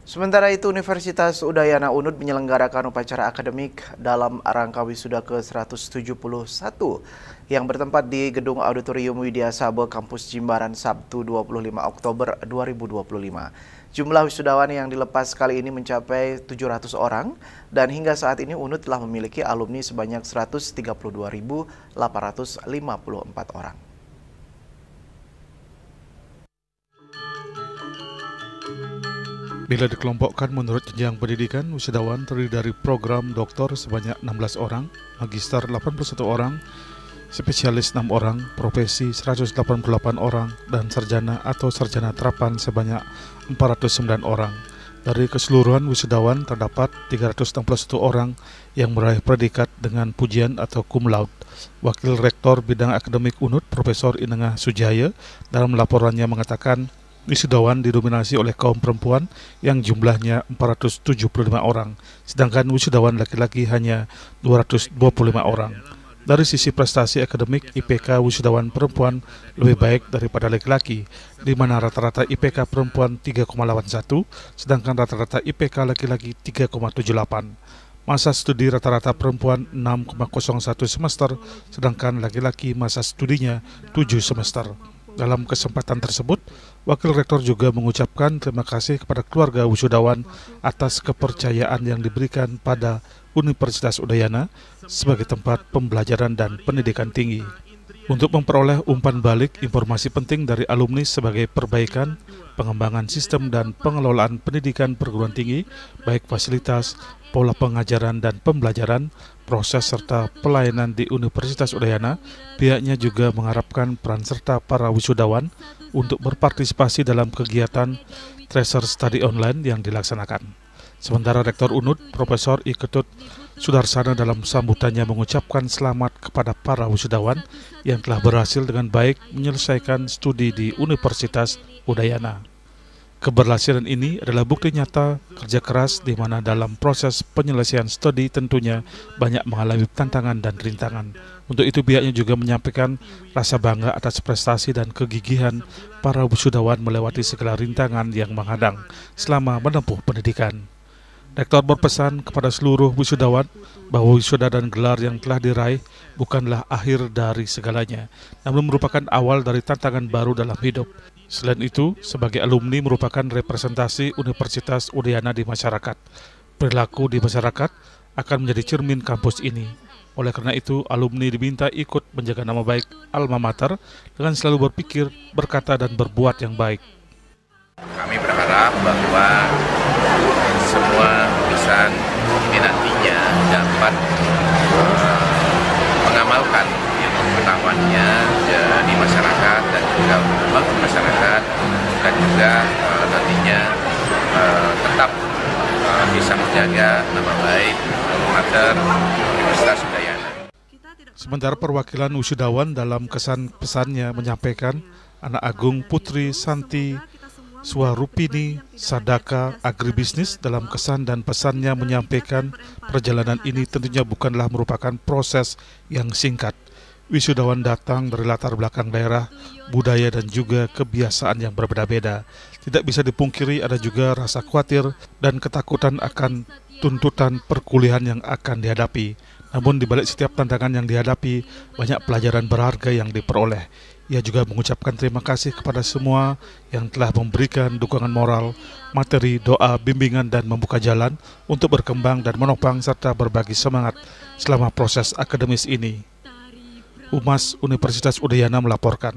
Sementara itu, Universitas Udayana Unud menyelenggarakan upacara akademik dalam rangka wisuda ke-171 yang bertempat di Gedung Auditorium Widya Sabe Kampus Jimbaran Sabtu 25 Oktober 2025. Jumlah wisudawan yang dilepas kali ini mencapai 700 orang dan hingga saat ini Unud telah memiliki alumni sebanyak 132.854 orang. Bila dikelompokkan menurut jenjang pendidikan, wisudawan terdiri dari program doktor sebanyak 16 orang, magister 81 orang, spesialis 6 orang, profesi 188 orang, dan sarjana atau sarjana terapan sebanyak 409 orang. Dari keseluruhan wisudawan terdapat 361 orang yang meraih predikat dengan pujian atau cum laude. Wakil Rektor Bidang Akademik Unud, Profesor Inengah Sujaya, dalam laporannya mengatakan, wisudawan didominasi oleh kaum perempuan yang jumlahnya 475 orang, sedangkan wisudawan laki-laki hanya 225 orang. Dari sisi prestasi akademik, IPK wisudawan perempuan lebih baik daripada laki-laki, di mana rata-rata IPK perempuan 3,81, sedangkan rata-rata IPK laki-laki 3,78. Masa studi rata-rata perempuan 6,01 semester, sedangkan laki-laki masa studinya 7 semester. Dalam kesempatan tersebut, Wakil Rektor juga mengucapkan terima kasih kepada keluarga wisudawan atas kepercayaan yang diberikan pada Universitas Udayana sebagai tempat pembelajaran dan pendidikan tinggi. Untuk memperoleh umpan balik informasi penting dari alumni sebagai perbaikan, pengembangan sistem dan pengelolaan pendidikan perguruan tinggi, baik fasilitas, pola pengajaran dan pembelajaran, proses serta pelayanan di Universitas Udayana, pihaknya juga mengharapkan peran serta para wisudawan untuk berpartisipasi dalam kegiatan Tracer Study Online yang dilaksanakan. Sementara Rektor Unud, Profesor I. Ketut Sudarsana dalam sambutannya mengucapkan selamat kepada para wisudawan yang telah berhasil dengan baik menyelesaikan studi di Universitas Udayana. Keberhasilan ini adalah bukti nyata kerja keras di mana dalam proses penyelesaian studi tentunya banyak mengalami tantangan dan rintangan. Untuk itu pihaknya juga menyampaikan rasa bangga atas prestasi dan kegigihan para wisudawan melewati segala rintangan yang menghadang selama menempuh pendidikan. Rektor berpesan kepada seluruh wisudawan bahwa wisuda dan gelar yang telah diraih bukanlah akhir dari segalanya, namun merupakan awal dari tantangan baru dalam hidup. Selain itu, sebagai alumni merupakan representasi Universitas Udayana di masyarakat. Perilaku di masyarakat akan menjadi cermin kampus ini. Oleh karena itu, alumni diminta ikut menjaga nama baik alma mater dengan selalu berpikir, berkata, dan berbuat yang baik. Kami berharap bahwa semua lulusan ini nantinya dapat mengamalkan ilmu pengetahuannya di masyarakat dan juga membangun masyarakat dan juga nantinya tetap bisa menjaga nama baik alma mater Universitas Udayana. Sementara perwakilan wisudawan dalam kesan pesannya menyampaikan anak agung Putri Santi Swarupini Sadaka Agribisnis dalam kesan dan pesannya menyampaikan perjalanan ini tentunya bukanlah merupakan proses yang singkat. Wisudawan datang dari latar belakang daerah, budaya dan juga kebiasaan yang berbeda-beda. Tidak bisa dipungkiri ada juga rasa khawatir dan ketakutan akan tuntutan perkuliahan yang akan dihadapi. Namun di balik setiap tantangan yang dihadapi, banyak pelajaran berharga yang diperoleh. Ia juga mengucapkan terima kasih kepada semua yang telah memberikan dukungan moral, materi, doa, bimbingan, dan membuka jalan untuk berkembang dan menopang serta berbagi semangat selama proses akademis ini. Humas Universitas Udayana melaporkan.